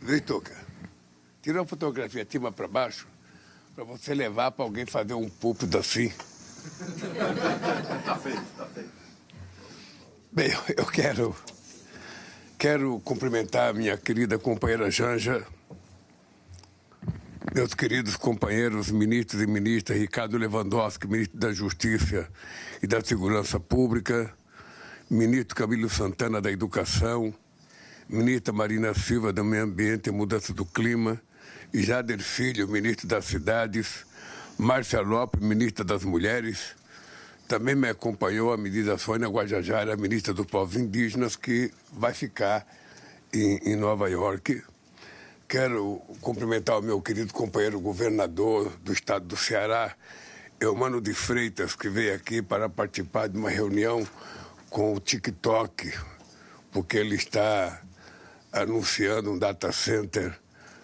Vitor, tira uma fotografia de cima para baixo para você levar para alguém fazer um púlpito assim. Tá feito, tá feito. Bem, eu quero cumprimentar a minha querida companheira Janja, meus queridos companheiros ministros e ministras, Ricardo Lewandowski, ministro da Justiça e da Segurança Pública, ministro Camilo Santana da Educação, ministra Marina Silva do Meio Ambiente e Mudança do Clima, e Jader Filho, ministro das Cidades, Márcia Lopes, ministra das Mulheres. Também me acompanhou a ministra Sônia Guajajara, ministra dos Povos Indígenas, que vai ficar em Nova York. Quero cumprimentar o meu querido companheiro governador do estado do Ceará, Eumano de Freitas, que veio aqui para participar de uma reunião com o TikTok, porque ele está anunciando um data center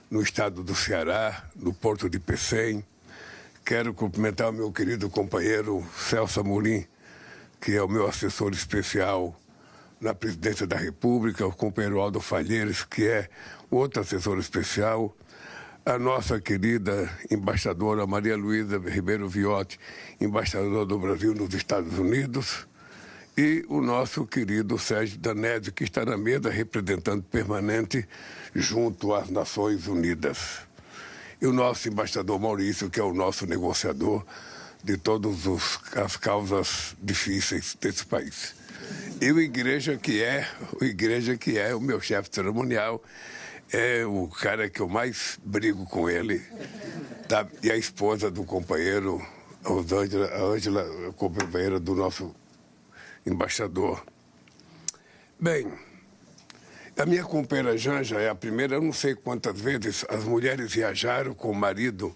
no estado do Ceará, no Porto de Pecém. Quero cumprimentar o meu querido companheiro Celso Amorim, que é o meu assessor especial na Presidência da República, o companheiro Aldo Falheiros, que é outro assessor especial, a nossa querida embaixadora Maria Luísa Ribeiro Viotti, embaixadora do Brasil nos Estados Unidos, e o nosso querido Sérgio Danese, que está na mesa representante permanente junto às Nações Unidas. E o nosso embaixador Maurício, que é o nosso negociador de todas as causas difíceis desse país. E o Igreja, que é o meu chefe cerimonial, é o cara que eu mais brigo com ele, tá? E a esposa do companheiro, a Ângela, companheira do nosso embaixador. Bem, a minha companheira Janja é a primeira, eu não sei quantas vezes as mulheres viajaram com o marido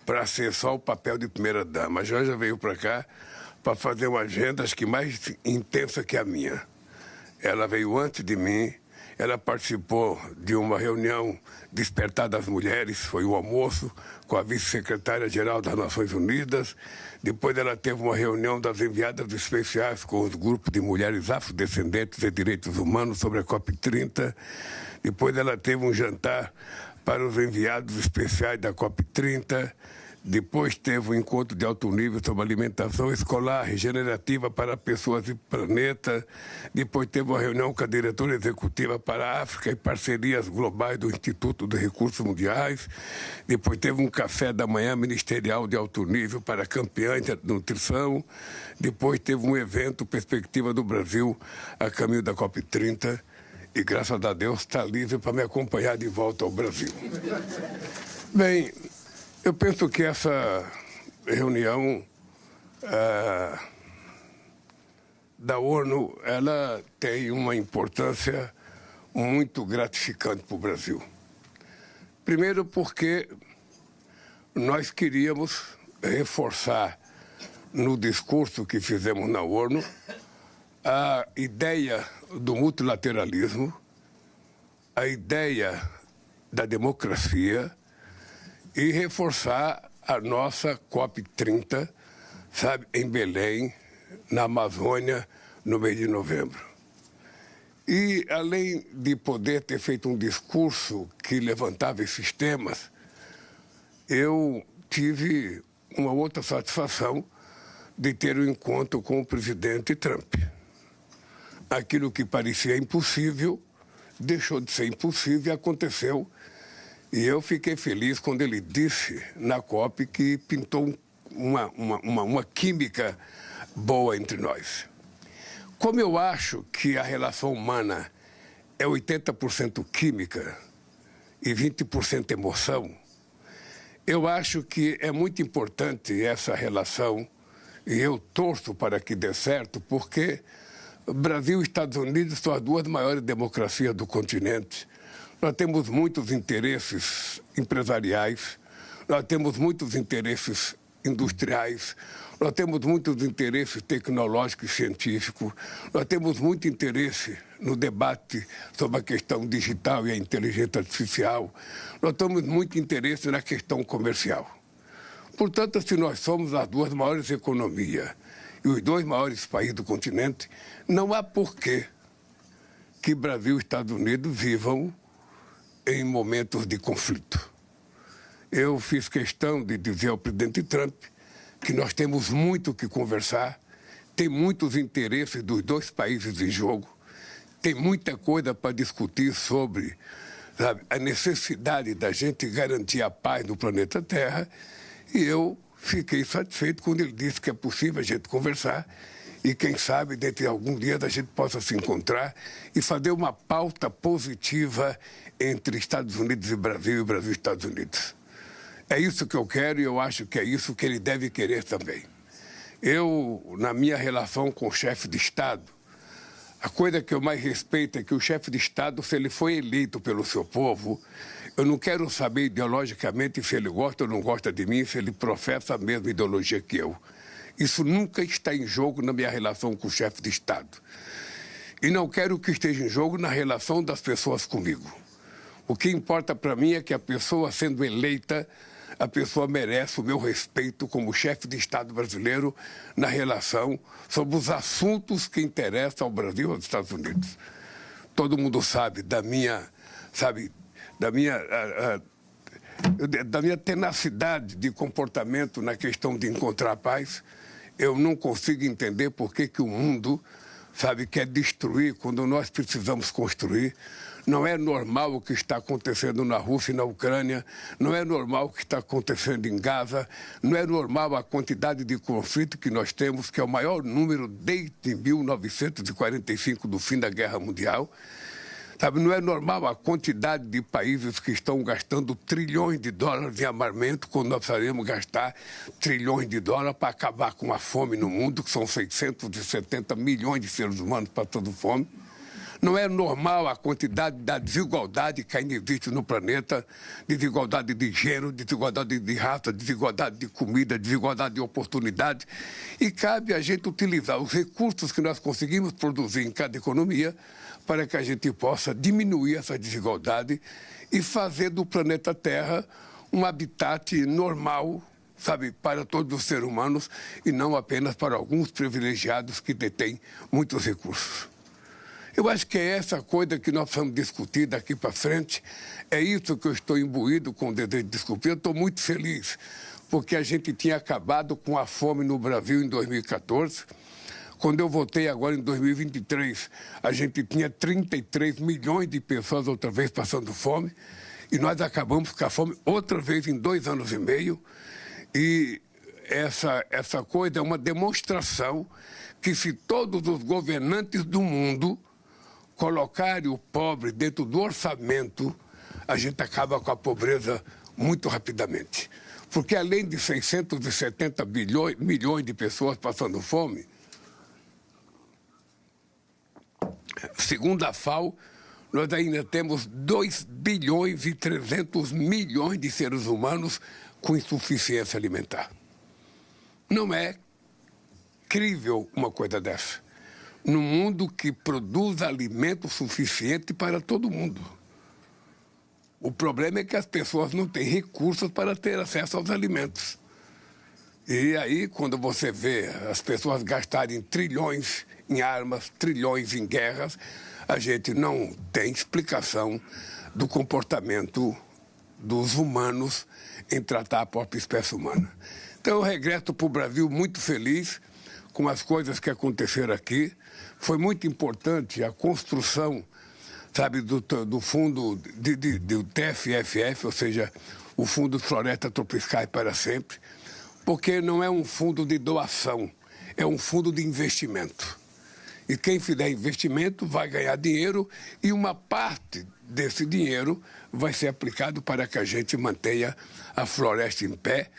para ser só o papel de primeira-dama. A Janja veio para cá para fazer uma agenda, acho que mais intensa que a minha. Ela veio antes de mim, ela participou de uma reunião Despertar das Mulheres, foi um almoço com a vice-secretária-geral das Nações Unidas. Depois ela teve uma reunião das enviadas especiais com os grupos de mulheres afrodescendentes e direitos humanos sobre a COP30. Depois ela teve um jantar para os enviados especiais da COP30. Depois teve um encontro de alto nível sobre alimentação escolar regenerativa para pessoas e planeta. Depois teve uma reunião com a diretora executiva para a África e parcerias globais do Instituto dos Recursos Mundiais. Depois teve um café da manhã ministerial de alto nível para campeãs de nutrição. Depois teve um evento Perspectiva do Brasil a caminho da COP30. E, graças a Deus, está livre para me acompanhar de volta ao Brasil. Bem, eu penso que essa reunião da ONU, ela tem uma importância muito gratificante para o Brasil. Primeiro porque nós queríamos reforçar no discurso que fizemos na ONU a ideia do multilateralismo, a ideia da democracia, e reforçar a nossa COP30, sabe, em Belém, na Amazônia, no mês de novembro. E, além de poder ter feito um discurso que levantava esses temas, eu tive uma outra satisfação de ter um encontro com o presidente Trump. Aquilo que parecia impossível, deixou de ser impossível e aconteceu. E eu fiquei feliz quando ele disse na COP que pintou uma química boa entre nós. Como eu acho que a relação humana é 80% química e 20% emoção, eu acho que é muito importante essa relação e eu torço para que dê certo, porque Brasil e Estados Unidos são as duas maiores democracias do continente. Nós temos muitos interesses empresariais, nós temos muitos interesses industriais, nós temos muitos interesses tecnológicos e científicos, nós temos muito interesse no debate sobre a questão digital e a inteligência artificial, nós temos muito interesse na questão comercial. Portanto, se nós somos as duas maiores economias e os dois maiores países do continente, não há porquê que Brasil e Estados Unidos vivam em momentos de conflito. Eu fiz questão de dizer ao presidente Trump que nós temos muito o que conversar, tem muitos interesses dos dois países em jogo, tem muita coisa para discutir sobre, sabe, a necessidade da gente garantir a paz no planeta Terra, e eu fiquei satisfeito quando ele disse que é possível a gente conversar e, quem sabe, dentro de alguns dias a gente possa se encontrar e fazer uma pauta positiva entre Estados Unidos e Brasil e Estados Unidos. É isso que eu quero e eu acho que é isso que ele deve querer também. Eu, na minha relação com o chefe de Estado, a coisa que eu mais respeito é que o chefe de Estado, se ele foi eleito pelo seu povo, eu não quero saber ideologicamente se ele gosta ou não gosta de mim, se ele professa a mesma ideologia que eu. Isso nunca está em jogo na minha relação com o chefe de Estado. E não quero que esteja em jogo na relação das pessoas comigo. O que importa para mim é que a pessoa sendo eleita, a pessoa merece o meu respeito como chefe de Estado brasileiro na relação sobre os assuntos que interessam ao Brasil e aos Estados Unidos. Todo mundo sabe da minha tenacidade de comportamento na questão de encontrar paz. Eu não consigo entender por que o mundo, quer destruir quando nós precisamos construir. Não é normal o que está acontecendo na Rússia e na Ucrânia, não é normal o que está acontecendo em Gaza, não é normal a quantidade de conflito que nós temos, que é o maior número desde 1945, do fim da Guerra Mundial. Não é normal a quantidade de países que estão gastando trilhões de dólares em armamento, quando nós precisaríamos gastar trilhões de dólares para acabar com a fome no mundo, que são 670 milhões de seres humanos passando fome. Não é normal a quantidade da desigualdade que ainda existe no planeta, desigualdade de gênero, desigualdade de raça, desigualdade de comida, desigualdade de oportunidade. E cabe a gente utilizar os recursos que nós conseguimos produzir em cada economia para que a gente possa diminuir essa desigualdade e fazer do planeta Terra um habitat normal, para todos os seres humanos e não apenas para alguns privilegiados que detêm muitos recursos. Eu acho que é essa coisa que nós vamos discutir daqui para frente. É isso que eu estou imbuído com o desejo de discutir. Eu estou muito feliz, porque a gente tinha acabado com a fome no Brasil em 2014. Quando eu votei agora em 2023, a gente tinha 33 milhões de pessoas outra vez passando fome. E nós acabamos com a fome outra vez em 2 anos e meio. E essa coisa é uma demonstração que, se todos os governantes do mundo colocarem o pobre dentro do orçamento, a gente acaba com a pobreza muito rapidamente. Porque além de 670 milhões de pessoas passando fome, segundo a FAO, nós ainda temos 2 bilhões e 300 milhões de seres humanos com insuficiência alimentar. Não é crível uma coisa dessa. Num mundo que produz alimento suficiente para todo mundo. O problema é que as pessoas não têm recursos para ter acesso aos alimentos. E aí, quando você vê as pessoas gastarem trilhões em armas, trilhões em guerras, a gente não tem explicação do comportamento dos humanos em tratar a própria espécie humana. Então, eu regresso para o Brasil muito feliz com as coisas que aconteceram aqui. Foi muito importante a construção, do fundo do TFFF, ou seja, o Fundo de Floresta Tropicais para Sempre, porque não é um fundo de doação, é um fundo de investimento. E quem fizer investimento vai ganhar dinheiro e uma parte desse dinheiro vai ser aplicado para que a gente mantenha a floresta em pé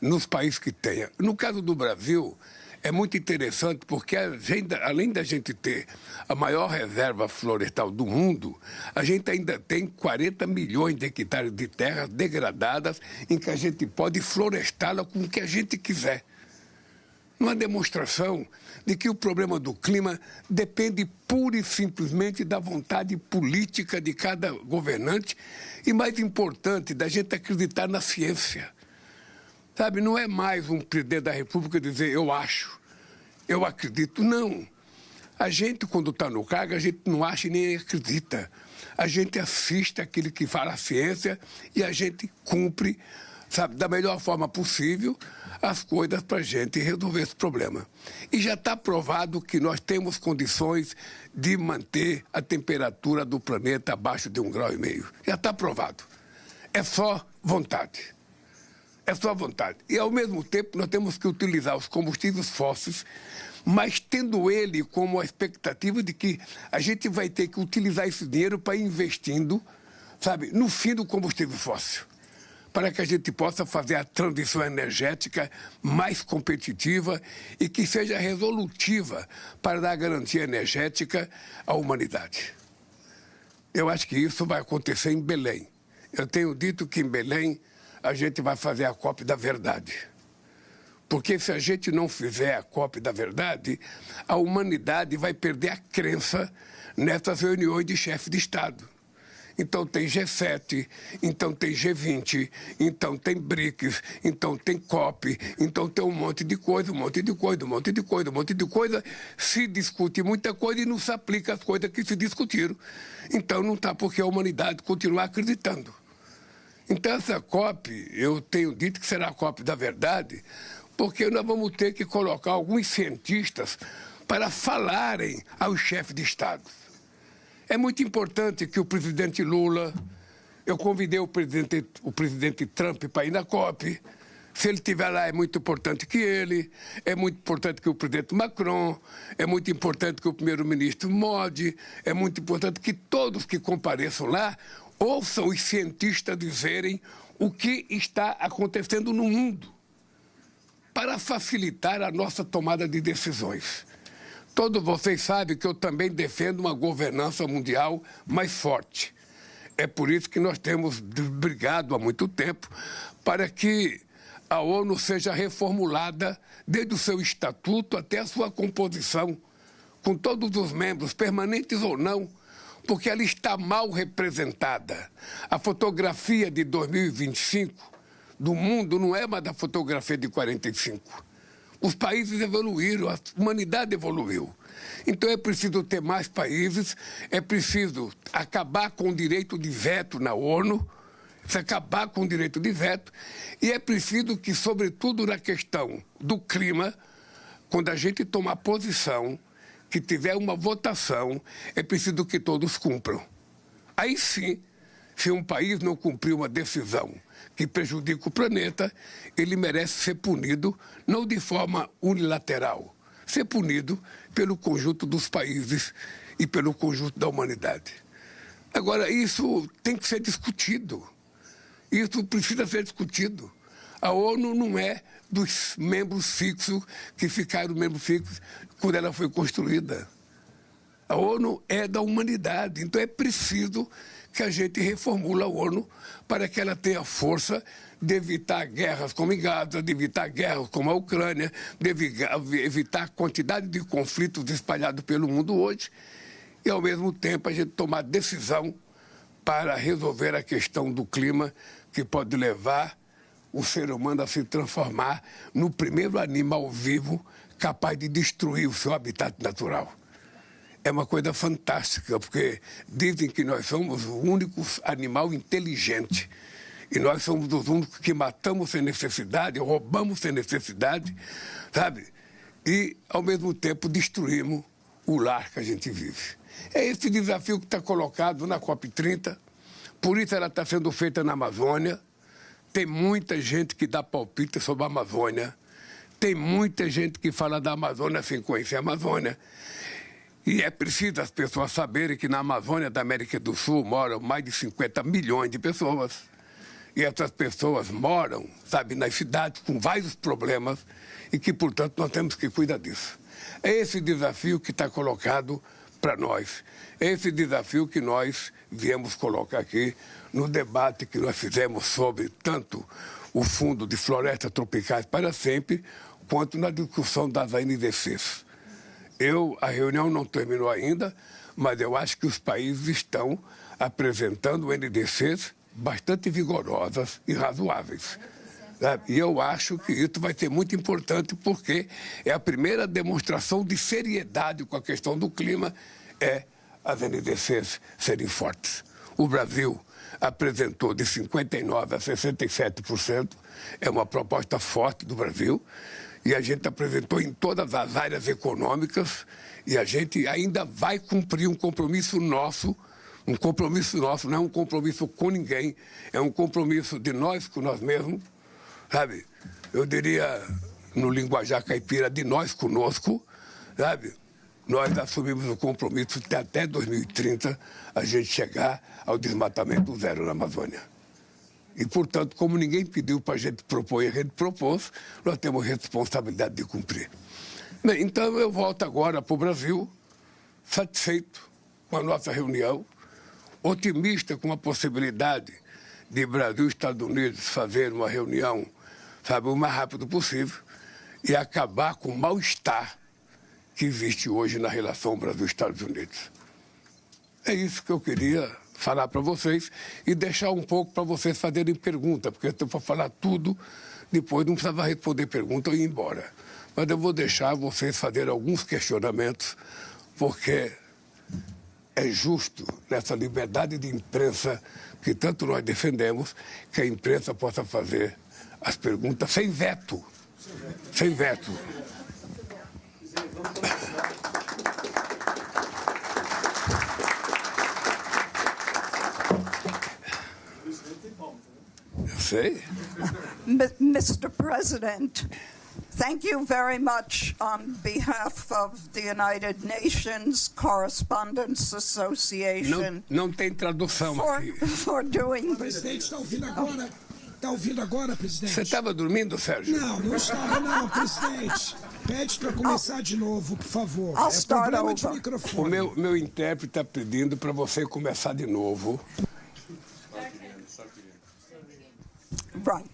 nos países que tenha. No caso do Brasil, é muito interessante porque, além da gente ter a maior reserva florestal do mundo, a gente ainda tem 40 milhões de hectares de terras degradadas em que a gente pode florestá-la com o que a gente quiser. Uma demonstração de que o problema do clima depende pura e simplesmente da vontade política de cada governante e, mais importante, da gente acreditar na ciência. Não é mais um presidente da República dizer eu acho, eu acredito. Não. A gente, quando está no cargo, a gente não acha e nem acredita. a gente assiste aquilo que fala a ciência e a gente cumpre, sabe, da melhor forma possível as coisas para a gente resolver esse problema. E já está provado que nós temos condições de manter a temperatura do planeta abaixo de 1,5 graus. Já está provado. É só vontade. É só vontade. E, ao mesmo tempo, nós temos que utilizar os combustíveis fósseis, mas tendo ele como a expectativa de que a gente vai ter que utilizar esse dinheiro para ir investindo, sabe, no fim do combustível fóssil, para que a gente possa fazer a transição energética mais competitiva e que seja resolutiva para dar garantia energética à humanidade. Eu acho que isso vai acontecer em Belém. Eu tenho dito que em Belém a gente vai fazer a COP da verdade. Porque se a gente não fizer a COP da verdade, a humanidade vai perder a crença nessas reuniões de chefes de Estado. Então tem G7, então tem G20, então tem BRICS, então tem COP, então tem um monte de coisa. Se discute muita coisa e não se aplica as coisas que se discutiram. Então não está porque a humanidade continuar acreditando. Então essa COP, eu tenho dito que será a COP da verdade, porque nós vamos ter que colocar alguns cientistas para falarem aos chefes de Estado. É muito importante que o presidente Lula, eu convidei o presidente Trump para ir na COP. Se ele estiver lá, é muito importante que ele, é muito importante que o presidente Macron, é muito importante que o primeiro-ministro Modi, é muito importante que todos que compareçam lá ouçam os cientistas dizerem o que está acontecendo no mundo, para facilitar a nossa tomada de decisões. Todos vocês sabem que eu também defendo uma governança mundial mais forte. É por isso que nós temos brigado há muito tempo para que a ONU seja reformulada desde o seu estatuto até a sua composição, com todos os membros, permanentes ou não, porque ela está mal representada. A fotografia de 2025 do mundo não é mais da fotografia de 45. Os países evoluíram, a humanidade evoluiu. Então é preciso ter mais países, é preciso acabar com o direito de veto na ONU, acabar com o direito de veto, e é preciso que, sobretudo na questão do clima, quando a gente tomar posição, que tiver uma votação, é preciso que todos cumpram. Aí sim, se um país não cumprir uma decisão que prejudica o planeta, ele merece ser punido, não de forma unilateral, ser punido pelo conjunto dos países e pelo conjunto da humanidade. Agora, isso tem que ser discutido. Isso precisa ser discutido. A ONU não é dos membros fixos que ficaram membros fixos quando ela foi construída. A ONU é da humanidade, então é preciso que a gente reformule a ONU para que ela tenha força de evitar guerras como em Gaza, de evitar guerras como a Ucrânia, de evitar a quantidade de conflitos espalhados pelo mundo hoje e, ao mesmo tempo, a gente tomar decisão para resolver a questão do clima, que pode levar o ser humano a se transformar no primeiro animal vivo capaz de destruir o seu habitat natural. É uma coisa fantástica, porque dizem que nós somos o único animal inteligente. E nós somos os únicos que matamos sem necessidade, roubamos sem necessidade, sabe? E, ao mesmo tempo, destruímos o lar que a gente vive. É esse desafio que está colocado na COP30, por isso ela está sendo feita na Amazônia. Tem muita gente que dá palpite sobre a Amazônia. Tem muita gente que fala da Amazônia sem conhecer a Amazônia. E é preciso as pessoas saberem que na Amazônia da América do Sul moram mais de 50 milhões de pessoas. E essas pessoas moram, sabe, nas cidades com vários problemas e que, portanto, nós temos que cuidar disso. É esse desafio que está colocado para nós. É esse desafio que nós viemos colocar aqui no debate que nós fizemos sobre tanto o Fundo de Florestas Tropicais para Sempre, quanto na discussão das ANDCs. A reunião não terminou ainda, mas eu acho que os países estão apresentando NDCs bastante vigorosas e razoáveis. E eu acho que isso vai ser muito importante, porque é a primeira demonstração de seriedade com a questão do clima, é as NDCs serem fortes. O Brasil apresentou de 59% a 67%, é uma proposta forte do Brasil, e a gente apresentou em todas as áreas econômicas, e a gente ainda vai cumprir um compromisso nosso, não é um compromisso com ninguém, é um compromisso de nós com nós mesmos, sabe? Eu diria, no linguajar caipira, de nós conosco, sabe? Nós assumimos o compromisso de até 2030 a gente chegar ao desmatamento zero na Amazônia. E, portanto, como ninguém pediu para a gente propor e a gente propôs, nós temos responsabilidade de cumprir. Bem, então eu volto agora para o Brasil, satisfeito com a nossa reunião, otimista com a possibilidade de Brasil e Estados Unidos fazer uma reunião, sabe, o mais rápido possível e acabar com o mal-estar que existe hoje na relação Brasil-Estados Unidos. É isso que eu queria falar para vocês e deixar um pouco para vocês fazerem pergunta, porque se eu for falar tudo, depois não precisava responder pergunta ou ir embora. Mas eu vou deixar vocês fazerem alguns questionamentos, porque é justo, nessa liberdade de imprensa que tanto nós defendemos, que a imprensa possa fazer as perguntas sem veto. Sem veto. Eu sei. Mr. President, thank you very much on behalf of the United Nations Correspondents Association Não tem tradução aqui. for doing O presidente está ouvindo agora? Está ouvindo agora, presidente? Você estava dormindo, Sérgio? Não estava não, presidente. Pede para começar de novo, por favor. I'll É start problema de over. O microfone. meu intérprete está pedindo para você começar de novo. Right.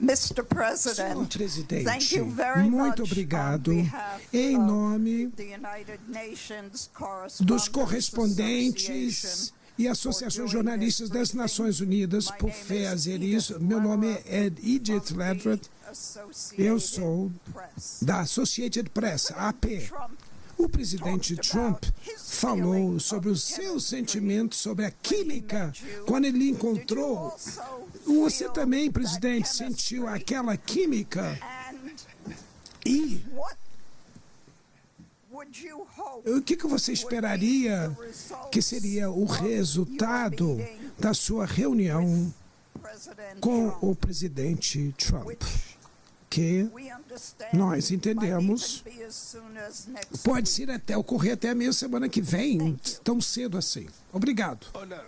Mr. Senhor President, presidente, thank you very muito much obrigado on behalf em of nome the United Nations dos Correspondents correspondentes Association e Associação de Jornalistas das Nações Unidas por fazer isso. Meu nome é Edith Leverett, eu sou da Associated Press, AP. O presidente Trump falou sobre os seus sentimentos sobre a química quando ele lhe encontrou. Você também, presidente, sentiu aquela química? E o que você esperaria que seria o resultado da sua reunião com o presidente Trump? Que nós entendemos pode ser até ocorrer até a meia semana que vem, tão cedo assim. Obrigado. Olha,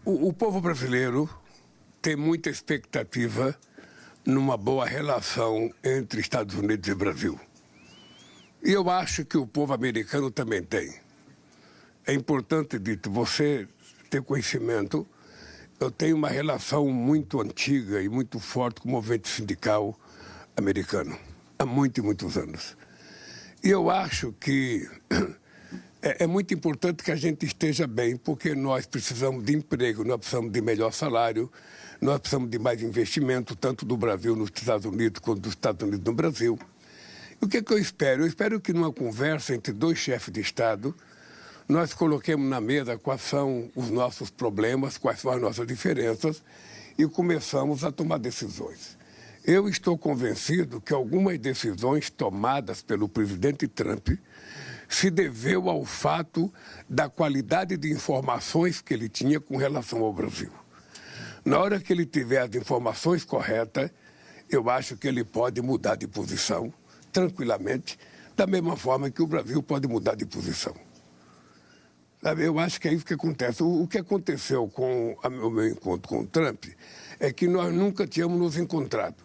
o povo brasileiro tem muita expectativa numa boa relação entre Estados Unidos e Brasil. E eu acho que o povo americano também tem. É importante, Dito, você ter conhecimento. Eu tenho uma relação muito antiga e muito forte com o movimento sindical americano, há muitos anos. E eu acho que é muito importante que a gente esteja bem, porque nós precisamos de emprego, nós precisamos de melhor salário, nós precisamos de mais investimento, tanto do Brasil nos Estados Unidos quanto dos Estados Unidos no Brasil. E o que é que eu espero? Eu espero que numa conversa entre dois chefes de Estado, nós coloquemos na mesa quais são os nossos problemas, quais são as nossas diferenças e começamos a tomar decisões. Eu estou convencido que algumas decisões tomadas pelo presidente Trump se deveu ao fato da qualidade de informações que ele tinha com relação ao Brasil. Na hora que ele tiver as informações corretas, eu acho que ele pode mudar de posição tranquilamente, da mesma forma que o Brasil pode mudar de posição. Eu acho que é isso que acontece. O que aconteceu com o meu encontro com o Trump é que nós nunca tínhamos nos encontrado.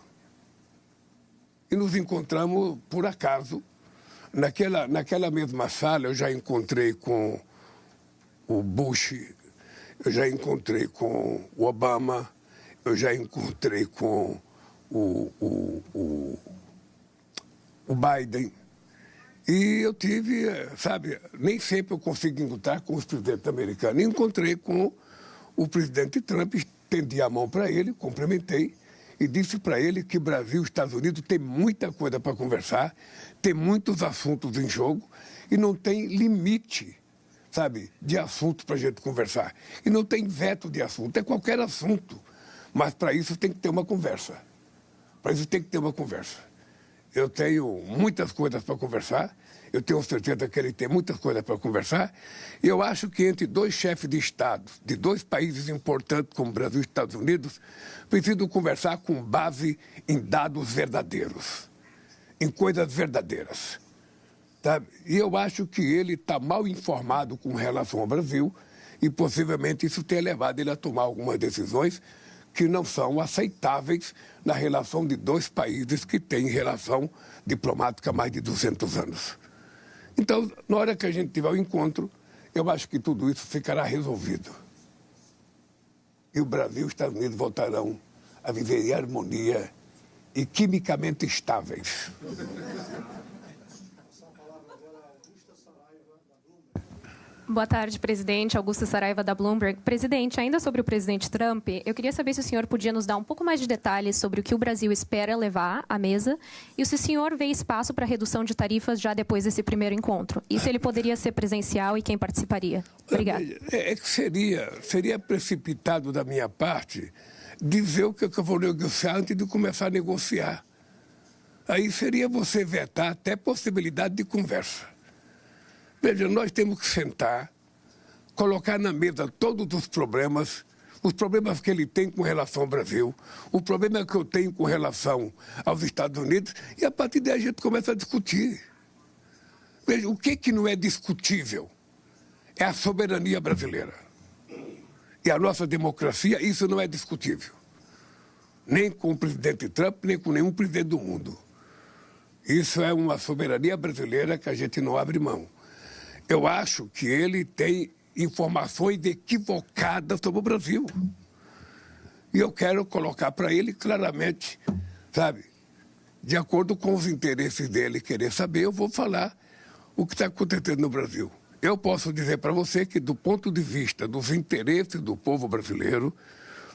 E nos encontramos por acaso. Naquela mesma sala eu já encontrei com o Bush, eu já encontrei com o Obama, eu já encontrei com o Biden. E eu tive, sabe, nem sempre eu consigo encontrar com os presidentes americanos. Encontrei com o presidente Trump, estendi a mão para ele, cumprimentei e disse para ele que Brasil e Estados Unidos tem muita coisa para conversar, tem muitos assuntos em jogo, e não tem limite, sabe, de assunto para a gente conversar. E não tem veto de assunto, é qualquer assunto. Mas para isso tem que ter uma conversa. Para isso tem que ter uma conversa. Eu tenho muitas coisas para conversar, eu tenho certeza que ele tem muitas coisas para conversar, e eu acho que entre dois chefes de Estado, de dois países importantes como Brasil e Estados Unidos, precisam conversar com base em dados verdadeiros, em coisas verdadeiras. Sabe? E eu acho que ele está mal informado com relação ao Brasil, e possivelmente isso tenha levado ele a tomar algumas decisões que não são aceitáveis na relação de dois países que têm relação diplomática há mais de 200 anos. Então, na hora que a gente tiver o encontro, eu acho que tudo isso ficará resolvido. E o Brasil e os Estados Unidos voltarão a viver em harmonia e quimicamente estáveis. Boa tarde, presidente. Augusta Saraiva, da Bloomberg. Presidente, ainda sobre o presidente Trump, eu queria saber se o senhor podia nos dar um pouco mais de detalhes sobre o que o Brasil espera levar à mesa e se o senhor vê espaço para redução de tarifas já depois desse primeiro encontro. E se ele poderia ser presencial e quem participaria. Obrigada. É que seria precipitado da minha parte dizer o que eu vou negociar antes de começar a negociar. Aí seria você vetar até possibilidade de conversa. Veja, nós temos que sentar, colocar na mesa todos os problemas que ele tem com relação ao Brasil, o problema que eu tenho com relação aos Estados Unidos, e a partir daí a gente começa a discutir. Veja, o que não é discutível é a soberania brasileira. E a nossa democracia, isso não é discutível. Nem com o presidente Trump, nem com nenhum presidente do mundo. Isso é uma soberania brasileira que a gente não abre mão. Eu acho que ele tem informações equivocadas sobre o Brasil. E eu quero colocar para ele claramente, sabe, de acordo com os interesses dele querer saber, eu vou falar o que está acontecendo no Brasil. Eu posso dizer para você que, do ponto de vista dos interesses do povo brasileiro,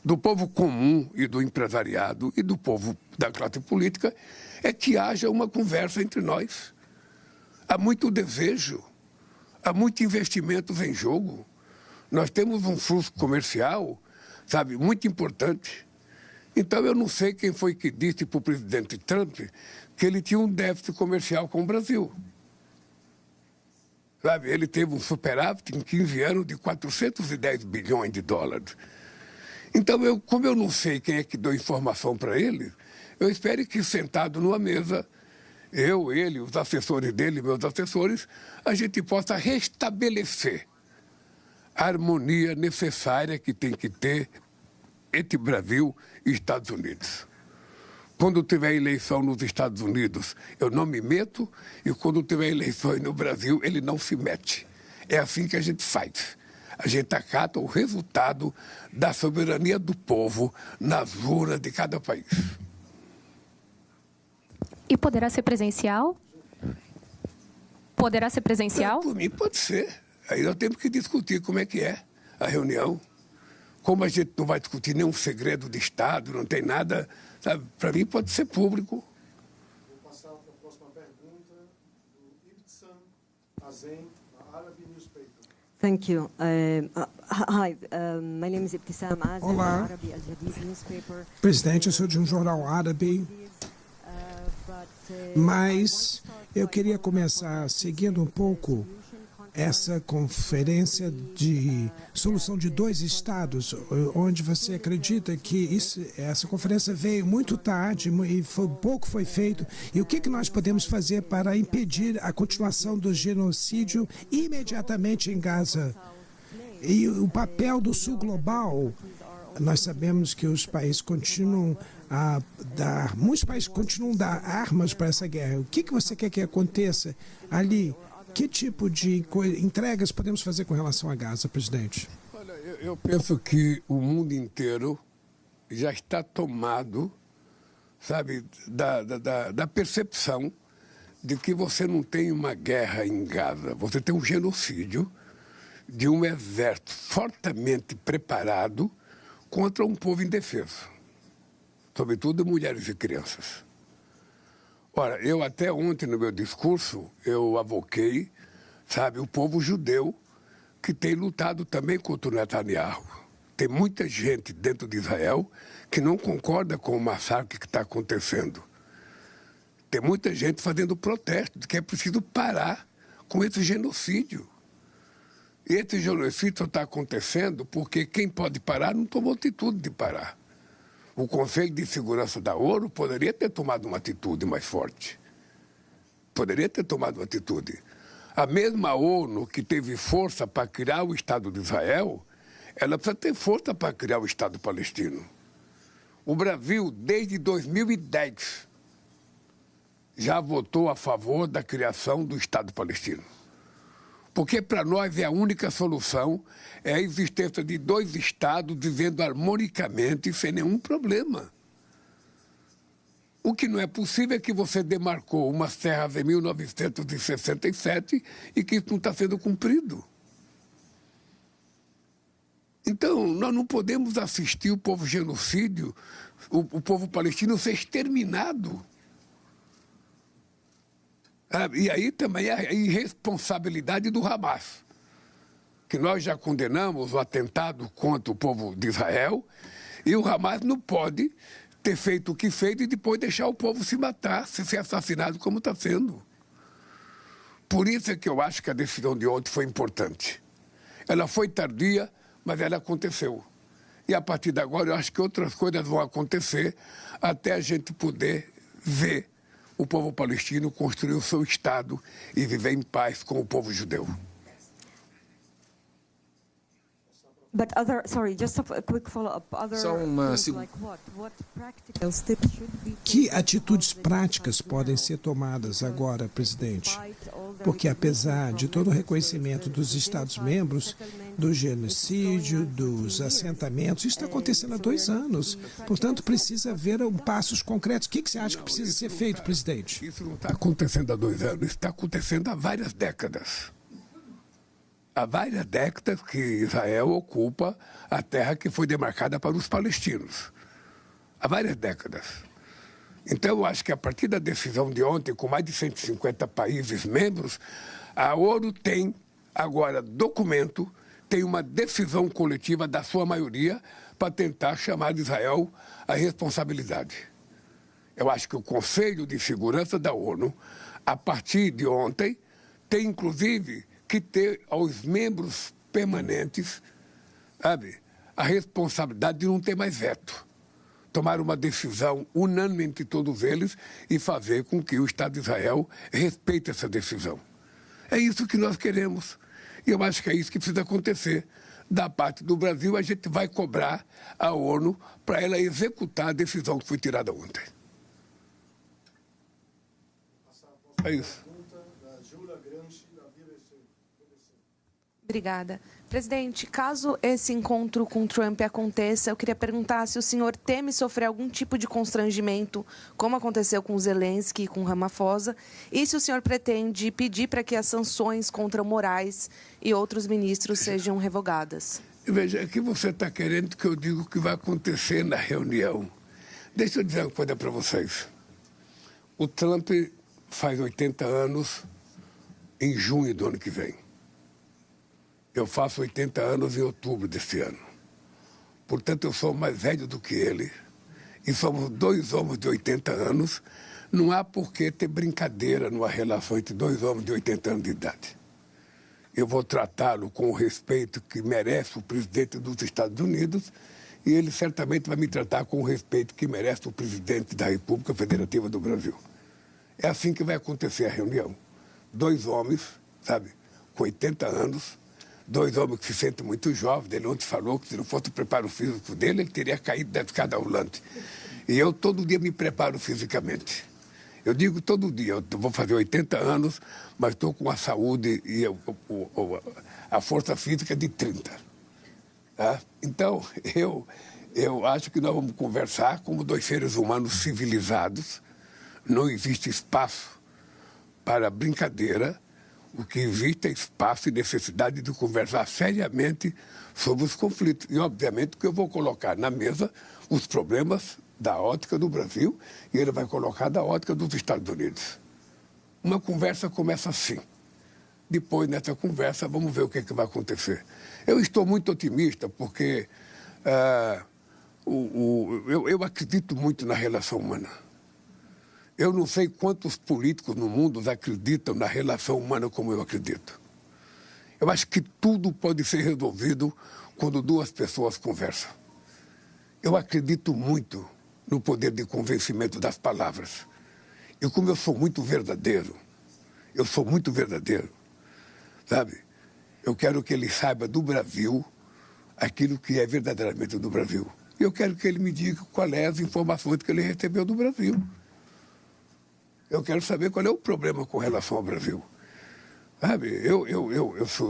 do povo comum e do empresariado e do povo da classe política, é que haja uma conversa entre nós. Há muito desejo. Há muitos investimentos em jogo. Nós temos um fluxo comercial, sabe, muito importante. Então, eu não sei quem foi que disse para o presidente Trump que ele tinha um déficit comercial com o Brasil. Sabe, ele teve um superávit em 15 anos de 410 bilhões de dólares. Então, como eu não sei quem é que deu informação para ele, eu espero que, sentado numa mesa, ele, os assessores dele, meus assessores, a gente possa restabelecer a harmonia necessária que tem que ter entre Brasil e Estados Unidos. Quando tiver eleição nos Estados Unidos, eu não me meto, e quando tiver eleições no Brasil, ele não se mete. É assim que a gente faz. A gente acata o resultado da soberania do povo nas urnas de cada país. E poderá ser presencial? Poderá ser presencial? Por mim, pode ser. Aí nós temos que discutir como é que é a reunião. Como a gente não vai discutir nenhum segredo de Estado, não tem nada, sabe? Para mim, pode ser público. Vou passar para a próxima pergunta do Ibtsan Azem, da Arabi Newspaper. Thank you. Hi, my name is Ibtissam Azem, Olá. Arabi Al Jadid newspaper. Presidente, eu sou de um jornal árabe, mas eu queria começar seguindo um pouco essa conferência de solução de dois estados, onde você acredita que essa conferência veio muito tarde e pouco foi feito. E o que nós podemos fazer para impedir a continuação do genocídio imediatamente em Gaza? E o papel do Sul Global. Nós sabemos que os países continuam a dar, muitos países continuam a dar armas para essa guerra. O que você quer que aconteça ali? Que tipo de entregas podemos fazer com relação a Gaza, presidente? Olha, eu penso que o mundo inteiro já está tomado, sabe, da percepção de que você não tem uma guerra em Gaza, você tem um genocídio de um exército fortemente preparado contra um povo indefeso, sobretudo mulheres e crianças. Ora, eu até ontem no meu discurso, eu avoquei sabe, o povo judeu que tem lutado também contra o Netanyahu. Tem muita gente dentro de Israel que não concorda com o massacre que está acontecendo. Tem muita gente fazendo protesto de que é preciso parar com esse genocídio. E esse genocídio só está acontecendo porque quem pode parar não tomou atitude de parar. O Conselho de Segurança da ONU poderia ter tomado uma atitude mais forte. Poderia ter tomado uma atitude. A mesma ONU que teve força para criar o Estado de Israel, ela precisa ter força para criar o Estado palestino. O Brasil, desde 2010, já votou a favor da criação do Estado palestino. Porque para nós é a única solução é a existência de dois Estados vivendo harmonicamente sem nenhum problema. O que não é possível é que você demarcou umas terras em 1967 e que isso não está sendo cumprido. Então, nós não podemos assistir o povo genocídio, o povo palestino ser exterminado. E aí também a irresponsabilidade do Hamas, que nós já condenamos o atentado contra o povo de Israel, e o Hamas não pode ter feito o que fez e depois deixar o povo se matar, ser assassinado como está sendo. Por isso é que eu acho que a decisão de ontem foi importante. Ela foi tardia, mas ela aconteceu. E a partir de agora eu acho que outras coisas vão acontecer até a gente poder ver o povo palestino construir o seu Estado e viver em paz com o povo judeu. But sorry, just a quick follow-up. Só uma Que atitudes práticas podem ser tomadas agora, presidente? Porque apesar de todo o reconhecimento dos Estados-membros, do genocídio, dos assentamentos, isso está acontecendo há 2 anos. Portanto, precisa haver passos concretos. O que você acha que precisa ser feito, presidente? Isso não está acontecendo há 2 anos, isso está acontecendo há várias décadas. Há várias décadas que Israel ocupa a terra que foi demarcada para os palestinos. Há várias décadas. Então, eu acho que a partir da decisão de ontem, com mais de 150 países membros, a ONU tem agora documento, tem uma decisão coletiva da sua maioria para tentar chamar de Israel a responsabilidade. Eu acho que o Conselho de Segurança da ONU, a partir de ontem, tem inclusive que ter aos membros permanentes, sabe, a responsabilidade de não ter mais veto. Tomar uma decisão unânime entre todos eles e fazer com que o Estado de Israel respeite essa decisão. É isso que nós queremos. E eu acho que é isso que precisa acontecer. Da parte do Brasil, a gente vai cobrar a ONU para ela executar a decisão que foi tirada ontem. É isso. Obrigada. Presidente, caso esse encontro com Trump aconteça, eu queria perguntar se o senhor teme sofrer algum tipo de constrangimento, como aconteceu com Zelensky e com Ramaphosa, e se o senhor pretende pedir para que as sanções contra Moraes e outros ministros sejam revogadas. Veja, aqui você está querendo que eu diga o que vai acontecer na reunião. Deixa eu dizer uma coisa para vocês. O Trump faz 80 anos em junho do ano que vem. Eu faço 80 anos em outubro deste ano. Portanto, eu sou mais velho do que ele. E somos 2 homens de 80 anos. Não há por que ter brincadeira numa relação entre 2 homens de 80 anos de idade. Eu vou tratá-lo com o respeito que merece o presidente dos Estados Unidos e ele certamente vai me tratar com o respeito que merece o presidente da República Federativa do Brasil. É assim que vai acontecer a reunião. 2 homens, sabe, com 80 anos, 2 homens que se sentem muito jovens. Ele ontem falou que se não fosse o preparo físico dele, ele teria caído da escada rolante. E eu todo dia me preparo fisicamente. Eu digo todo dia, eu vou fazer 80 anos, mas estou com a saúde e a força física de 30. Tá? Então, eu acho que nós vamos conversar como 2 seres humanos civilizados. Não existe espaço para brincadeira. O que existe é espaço e necessidade de conversar seriamente sobre os conflitos. E, obviamente, que eu vou colocar na mesa os problemas da ótica do Brasil e ele vai colocar da ótica dos Estados Unidos. Uma conversa começa assim. depois, nessa conversa, vamos ver o que é que vai acontecer. Eu estou muito otimista, porque eu acredito muito na relação humana. Eu não sei quantos políticos no mundo acreditam na relação humana como eu acredito. Eu acho que tudo pode ser resolvido quando duas pessoas conversam. Eu acredito muito no poder de convencimento das palavras. E como eu sou muito verdadeiro, sabe? Eu quero que ele saiba do Brasil aquilo que é verdadeiramente do Brasil. E eu quero que ele me diga quais são as informações que ele recebeu do Brasil. Eu quero saber qual é o problema com relação ao Brasil. Sabe,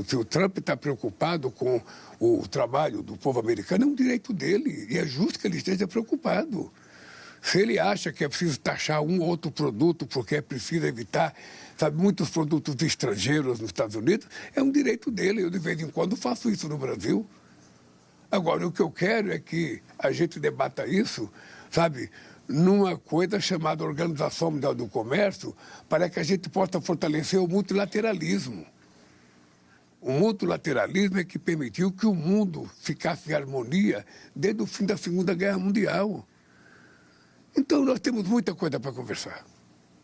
se o Trump está preocupado com o trabalho do povo americano, é um direito dele, e é justo que ele esteja preocupado. Se ele acha que é preciso taxar um ou outro produto porque é preciso evitar, sabe, muitos produtos estrangeiros nos Estados Unidos, é um direito dele. Eu, de vez em quando, faço isso no Brasil. Agora, o que eu quero é que a gente debata isso, sabe, numa coisa chamada Organização Mundial do Comércio, para que a gente possa fortalecer o multilateralismo. O multilateralismo é que permitiu que o mundo ficasse em harmonia desde o fim da Segunda Guerra Mundial. Então, nós temos muita coisa para conversar,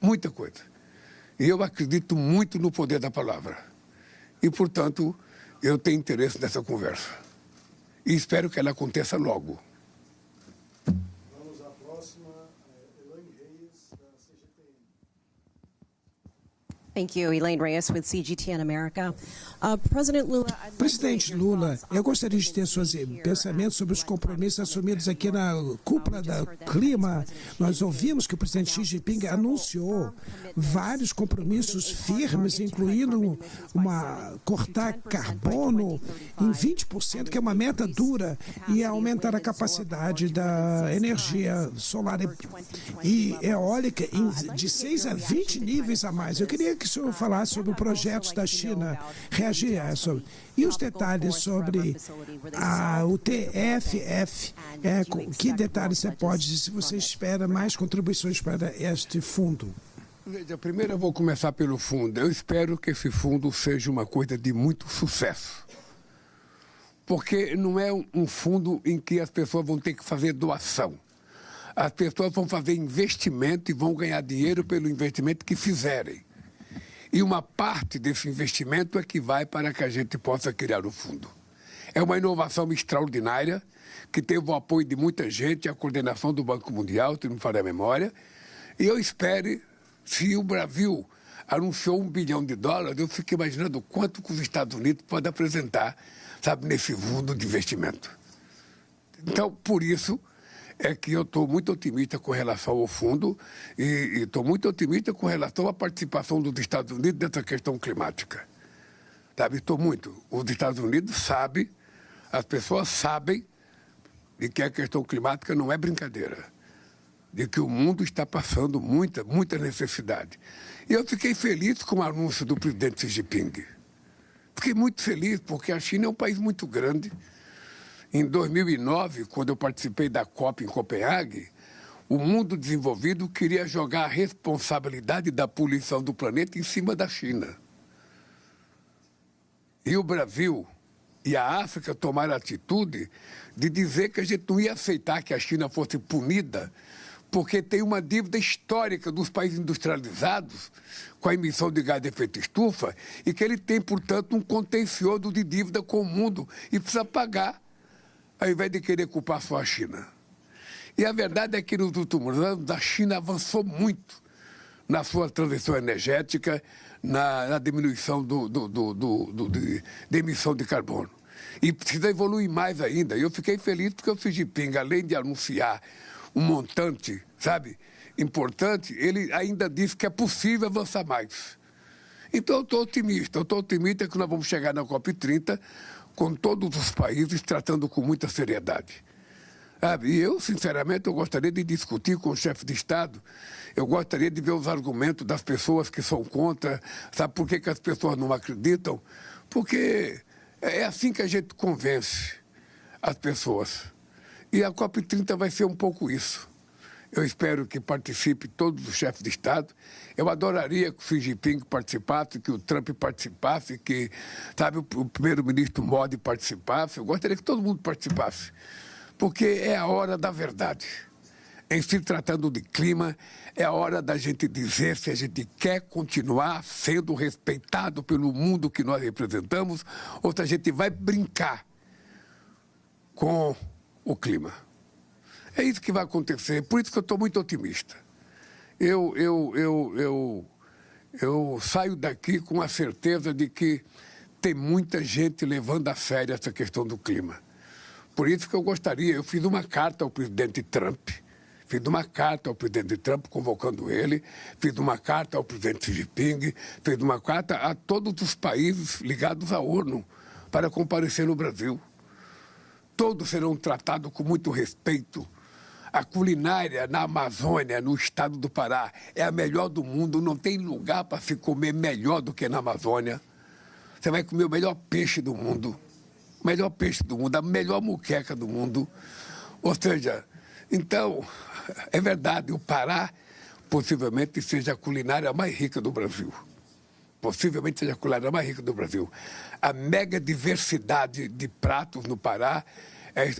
muita coisa. E eu acredito muito no poder da palavra. E, portanto, eu tenho interesse nessa conversa. E espero que ela aconteça logo. Vamos à próxima, Elaine Reyes, da CGTN. Thank you, Elaine Reyes with CGTN America. President Lula, Presidente Lula, eu gostaria de ter seus pensamentos sobre os compromissos assumidos aqui na cúpula do clima. Nós ouvimos que o presidente Xi Jinping anunciou vários compromissos firmes, incluindo cortar carbono em 20%, que é uma meta dura, e aumentar a capacidade da energia solar e eólica de 6 a 20 níveis a mais. Eu queria que o senhor falasse sobre projetos da China, reagir a isso. E os detalhes sobre o TFF, que detalhes você pode dizer, se você espera mais contribuições para este fundo? Veja, primeiro eu vou começar pelo fundo. Eu espero que esse fundo seja uma coisa de muito sucesso. Porque não é um fundo em que as pessoas vão ter que fazer doação. As pessoas vão fazer investimento e vão ganhar dinheiro pelo investimento que fizerem. E uma parte desse investimento é que vai para que a gente possa criar o fundo. É uma inovação extraordinária, que teve o apoio de muita gente, a coordenação do Banco Mundial, se não me falha a memória. E eu espero, se o Brasil anunciou $1 bilhão, eu fico imaginando quanto que os Estados Unidos podem apresentar, sabe, nesse fundo de investimento. Então, por isso é que eu estou muito otimista com relação ao fundo e estou muito otimista com relação à participação dos Estados Unidos nessa questão climática. Sabe, estou muito. Os Estados Unidos sabem, as pessoas sabem de que a questão climática não é brincadeira, de que o mundo está passando muita necessidade. E eu fiquei feliz com o anúncio do presidente Xi Jinping. Fiquei muito feliz porque a China é um país muito grande. Em 2009, quando eu participei da COP em Copenhague, o mundo desenvolvido queria jogar a responsabilidade da poluição do planeta em cima da China. E o Brasil e a África tomaram a atitude de dizer que a gente não ia aceitar que a China fosse punida, porque tem uma dívida histórica dos países industrializados com a emissão de gás de efeito estufa e que ele tem, portanto, um contencioso de dívida com o mundo e precisa pagar, ao invés de querer culpar só a China. E a verdade é que nos últimos anos a China avançou muito na sua transição energética, na diminuição da emissão de carbono. E precisa evoluir mais ainda. E eu fiquei feliz porque o Xi Jinping, além de anunciar um montante, sabe, importante, ele ainda disse que é possível avançar mais. Então eu estou otimista que nós vamos chegar na COP30 com todos os países tratando com muita seriedade. Sabe? E eu, sinceramente, eu gostaria de discutir com o chefe de Estado, eu gostaria de ver os argumentos das pessoas que são contra, sabe por que as pessoas não acreditam? Porque é assim que a gente convence as pessoas. E a COP30 vai ser um pouco isso. Eu espero que participe todos os chefes de Estado. Eu adoraria que o Xi Jinping participasse, que o Trump participasse, que, sabe, o primeiro-ministro Modi participasse. Eu gostaria que todo mundo participasse, porque é a hora da verdade. Em se tratando de clima, é a hora da gente dizer se a gente quer continuar sendo respeitado pelo mundo que nós representamos ou se a gente vai brincar com o clima. É isso que vai acontecer, por isso que eu estou muito otimista. Eu saio daqui com a certeza de que tem muita gente levando a sério essa questão do clima. Por isso que eu fiz uma carta ao presidente Trump, convocando ele, fiz uma carta ao presidente Xi Jinping, fiz uma carta a todos os países ligados à ONU para comparecer no Brasil. Todos serão tratados com muito respeito. A culinária na Amazônia, no estado do Pará, é a melhor do mundo. Não tem lugar para se comer melhor do que na Amazônia. Você vai comer o melhor peixe do mundo, a melhor moqueca do mundo. Ou seja, então, é verdade, o Pará possivelmente seja a culinária mais rica do Brasil. A mega diversidade de pratos no Pará,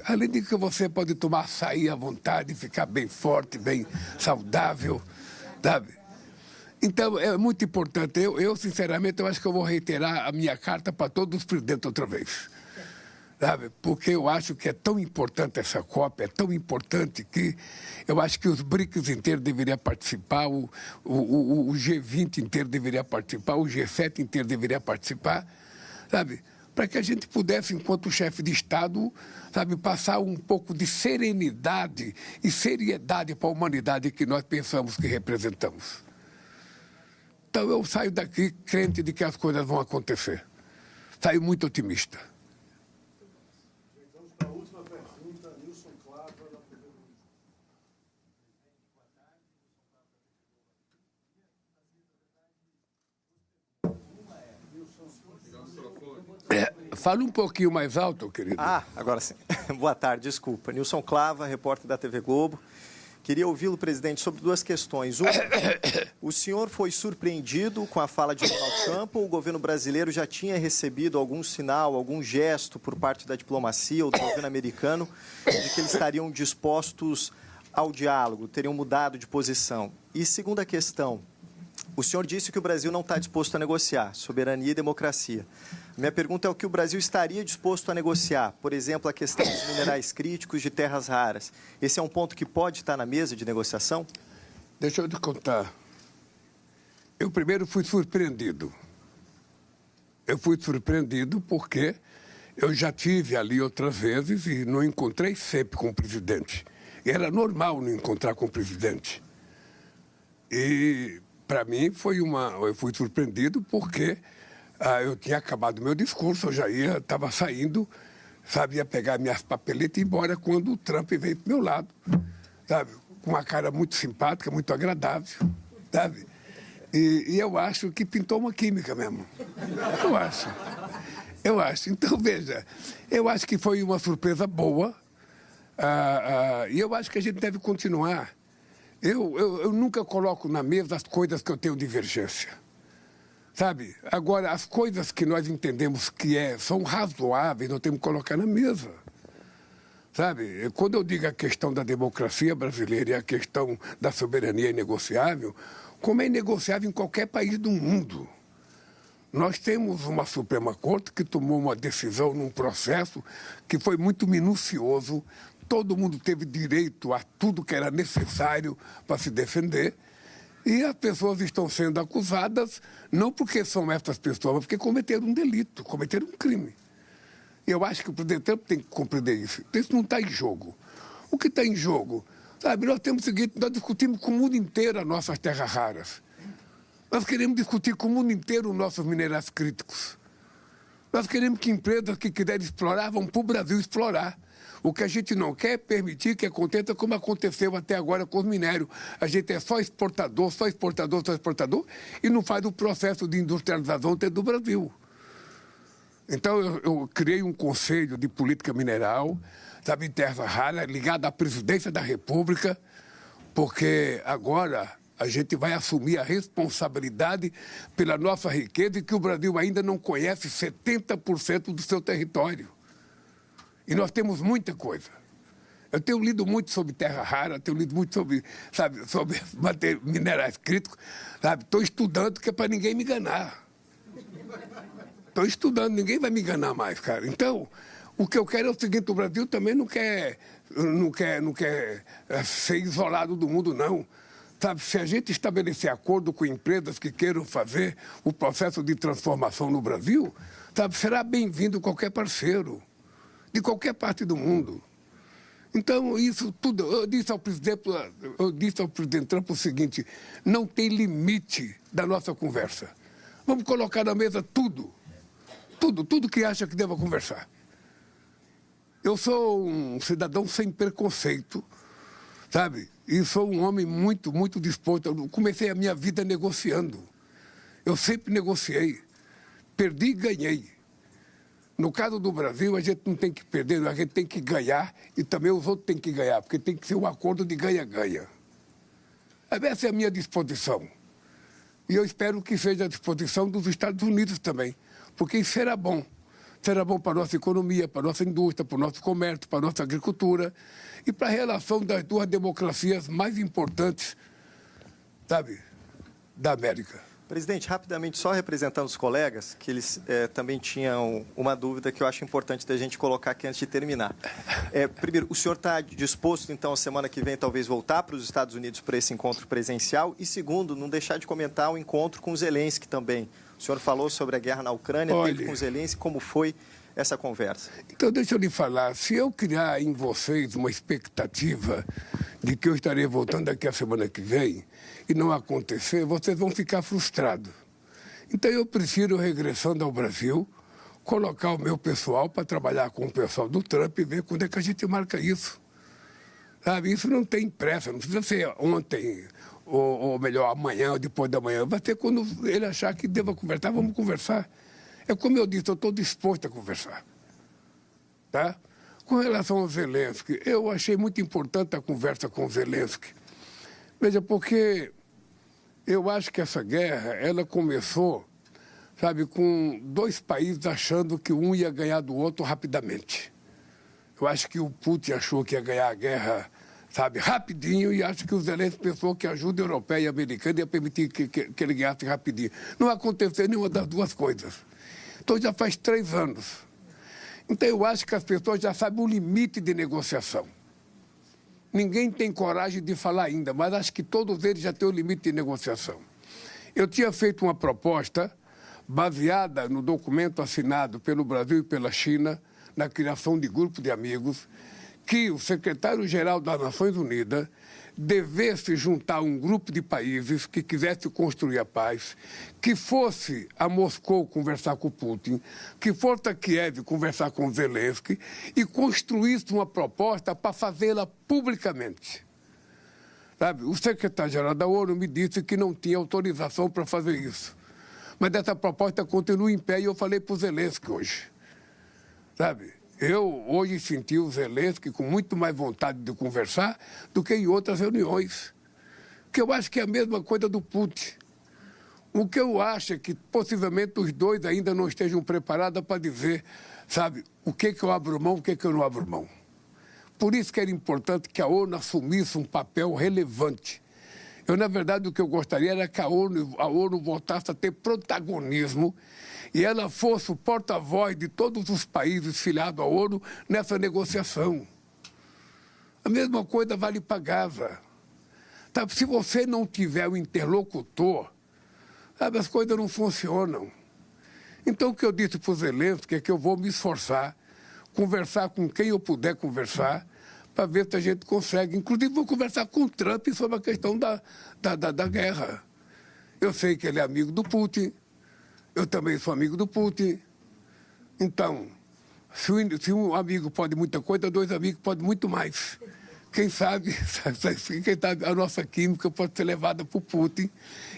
além de que você pode tomar açaí à vontade, ficar bem forte, bem saudável, sabe? Então, é muito importante. Sinceramente, eu acho que eu vou reiterar a minha carta para todos os presidentes outra vez. Sabe? Porque eu acho que é tão importante essa COP, é tão importante que eu acho que os BRICS inteiros deveriam participar, o G20 inteiro deveria participar, o G7 inteiro deveria participar, sabe? Para que a gente pudesse, enquanto chefe de Estado, sabe, passar um pouco de serenidade e seriedade para a humanidade que nós pensamos que representamos. Então eu saio daqui crente de que as coisas vão acontecer. Saio muito otimista. Vamos para a última pergunta, Nilson Clava, da TV Globo. Fala um pouquinho mais alto, querido. Agora sim. Boa tarde, desculpa. Nilson Clava, repórter da TV Globo. Queria ouvi-lo, presidente, sobre duas questões. Uma, o senhor foi surpreendido com a fala de Donald Trump ou o governo brasileiro já tinha recebido algum sinal, algum gesto por parte da diplomacia ou do governo americano de que eles estariam dispostos ao diálogo, teriam mudado de posição? E segunda questão, o senhor disse que o Brasil não está disposto a negociar, soberania e democracia. Minha pergunta é o que o Brasil estaria disposto a negociar, por exemplo, a questão dos minerais críticos de terras raras. Esse é um ponto que pode estar na mesa de negociação? Deixa eu te contar. Eu primeiro fui surpreendido. Porque eu já tive ali outras vezes e não encontrei sempre com o presidente. E era normal não encontrar com o presidente. E, para mim, eu fui surpreendido porque eu tinha acabado meu discurso, eu estava saindo, sabe, ia pegar minhas papeletas e ir embora quando o Trump veio para o meu lado, sabe, com uma cara muito simpática, muito agradável, sabe? E eu acho que pintou uma química mesmo. Eu acho. Então, veja, eu acho que foi uma surpresa boa e eu acho que a gente deve continuar. Eu nunca coloco na mesa as coisas que eu tenho divergência. Sabe? Agora, as coisas que nós entendemos que são razoáveis, nós temos que colocar na mesa. Sabe? Quando eu digo a questão da democracia brasileira e a questão da soberania inegociável, como é inegociável em qualquer país do mundo. Nós temos uma Suprema Corte que tomou uma decisão num processo que foi muito minucioso. Todo mundo teve direito a tudo que era necessário para se defender. E as pessoas estão sendo acusadas não porque são essas pessoas, mas porque cometeram um delito, cometeram um crime. E eu acho que o presidente Trump tem que compreender isso. Isso não está em jogo. O que está em jogo? Sabe, nós temos o seguinte, nós discutimos com o mundo inteiro as nossas terras raras. Nós queremos discutir com o mundo inteiro os nossos minerais críticos. Nós queremos que empresas que quiserem explorar vão para o Brasil explorar. O que a gente não quer é permitir que aconteça como aconteceu até agora com os minérios. A gente é só exportador, e não faz o processo de industrialização dentro do Brasil. Então, eu criei um conselho de política mineral, sabe, em terra rara, ligado à presidência da República, porque agora a gente vai assumir a responsabilidade pela nossa riqueza e que o Brasil ainda não conhece 70% do seu território. E nós temos muita coisa. Eu tenho lido muito sobre terra rara, tenho lido muito sobre, sobre minerais críticos, Estou estudando que é para ninguém me enganar. Estou estudando, ninguém vai me enganar mais, cara. Então, o que eu quero é o seguinte, o Brasil também não quer ser isolado do mundo, não. Se a gente estabelecer acordo com empresas que queiram fazer o processo de transformação no Brasil, será bem-vindo qualquer parceiro, de qualquer parte do mundo. Então, isso tudo, eu disse ao presidente Trump o seguinte, não tem limite da nossa conversa. Vamos colocar na mesa tudo que acha que deva conversar. Eu sou um cidadão sem preconceito, e sou um homem muito, muito disposto. Eu comecei a minha vida negociando. Eu sempre negociei. Perdi e ganhei. No caso do Brasil, a gente não tem que perder, a gente tem que ganhar e também os outros têm que ganhar, porque tem que ser um acordo de ganha-ganha. Essa é a minha disposição. E eu espero que seja a disposição dos Estados Unidos também, porque isso será bom. Será bom para a nossa economia, para a nossa indústria, para o nosso comércio, para a nossa agricultura e para a relação das duas democracias mais importantes, da América. Presidente, rapidamente, só representando os colegas, que eles também tinham uma dúvida que eu acho importante da gente colocar aqui antes de terminar. Primeiro, o senhor está disposto, então, a semana que vem, talvez, voltar para os Estados Unidos para esse encontro presencial? E, segundo, não deixar de comentar o encontro com o Zelensky também. O senhor falou sobre a guerra na Ucrânia, teve com o Zelensky, como foi essa conversa? Então, deixa eu lhe falar, se eu criar em vocês uma expectativa de que eu estarei voltando daqui a semana que vem e não acontecer, vocês vão ficar frustrados. Então, eu prefiro, regressando ao Brasil, colocar o meu pessoal para trabalhar com o pessoal do Trump e ver quando é que a gente marca isso. Isso não tem pressa, não precisa ser ontem, ou melhor, amanhã ou depois da manhã. Vai ser quando ele achar que deva conversar, vamos conversar. É como eu disse, eu estou disposto a conversar. Com relação ao Zelensky, eu achei muito importante a conversa com o Zelensky. Veja, porque eu acho que essa guerra, ela começou, com dois países achando que um ia ganhar do outro rapidamente. Eu acho que o Putin achou que ia ganhar a guerra, rapidinho, e acho que o Zelensky pensou que a ajuda europeia e americana ia permitir que ele ganhasse rapidinho. Não aconteceu nenhuma das duas coisas. Então, já faz 3 anos. Então, eu acho que as pessoas já sabem o limite de negociação. Ninguém tem coragem de falar ainda, mas acho que todos eles já têm o limite de negociação. Eu tinha feito uma proposta baseada no documento assinado pelo Brasil e pela China, na criação de grupo de amigos, que o secretário-geral das Nações Unidas devesse juntar um grupo de países que quisesse construir a paz, que fosse a Moscou conversar com o Putin, que fosse a Kiev conversar com o Zelensky e construísse uma proposta para fazê-la publicamente. O secretário-geral da ONU me disse que não tinha autorização para fazer isso. Mas essa proposta continua em pé e eu falei para o Zelensky hoje. Eu hoje senti o Zelensky com muito mais vontade de conversar do que em outras reuniões. Que eu acho que é a mesma coisa do Putin. O que eu acho é que possivelmente os dois ainda não estejam preparados para dizer, o que eu abro mão, o que eu não abro mão. Por isso que era importante que a ONU assumisse um papel relevante. Na verdade, o que eu gostaria era que a ONU voltasse a ter protagonismo e ela fosse o porta-voz de todos os países filiados à ONU nessa negociação. A mesma coisa vale para Gaza. Se você não tiver o interlocutor, as coisas não funcionam. Então, o que eu disse para o Zelensky é que eu vou me esforçar, conversar com quem eu puder conversar, para ver se a gente consegue. Inclusive, vou conversar com o Trump sobre a questão da guerra. Eu sei que ele é amigo do Putin, eu também sou amigo do Putin. Então, se um amigo pode muita coisa, 2 amigos podem muito mais. Quem sabe a nossa química pode ser levada para o Putin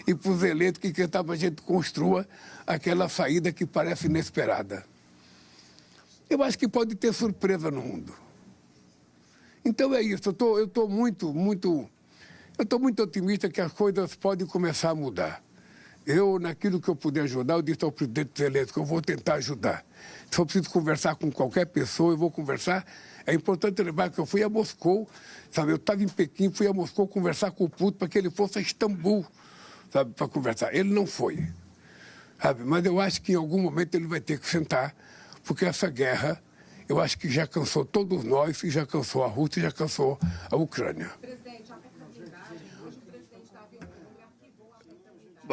e para o Zelensky, quem sabe a gente construa aquela saída que parece inesperada. Eu acho que pode ter surpresa no mundo. Então é isso, eu estou muito, muito Eu estou muito otimista que as coisas podem começar a mudar. Eu, naquilo que eu puder ajudar, eu disse ao presidente Zelensky que eu vou tentar ajudar. Se eu preciso conversar com qualquer pessoa, eu vou conversar. É importante lembrar que eu fui a Moscou, sabe? Eu estava em Pequim, fui a Moscou conversar com o Putin para que ele fosse a Istambul, sabe? Para conversar. Ele não foi, sabe? Mas eu acho que em algum momento ele vai ter que sentar, porque essa guerra, eu acho que já cansou todos nós, e já cansou a Rússia, e já cansou a Ucrânia. Presidente, a PEC da blindagem, hoje o presidente Davi Alcolumbre arquivou a PEC da blindagem.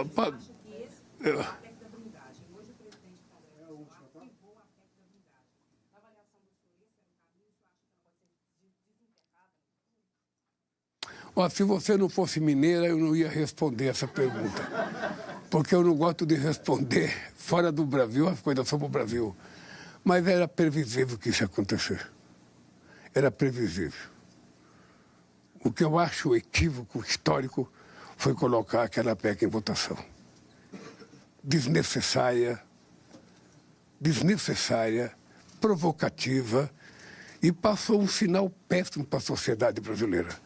Ó, se você não fosse mineira, eu não ia responder essa pergunta. Porque eu não gosto de responder fora do Brasil as coisas sobre o Brasil. Mas era previsível que isso ia acontecer. Era previsível. O que eu acho equívoco, histórico, foi colocar aquela PEC em votação. Desnecessária, provocativa, e passou um sinal péssimo para a sociedade brasileira.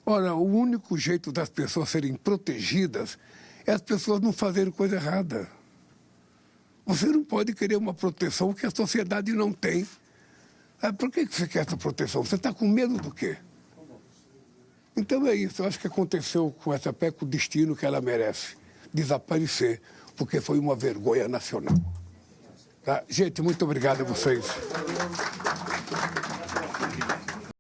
Ora, o único jeito das pessoas serem protegidas é as pessoas não fazerem coisa errada. Você não pode querer uma proteção que a sociedade não tem. Por que você quer essa proteção? Você está com medo do quê? Então é isso. Eu acho que aconteceu com essa PEC o destino que ela merece. Desaparecer, porque foi uma vergonha nacional. Tá? Gente, muito obrigado a vocês.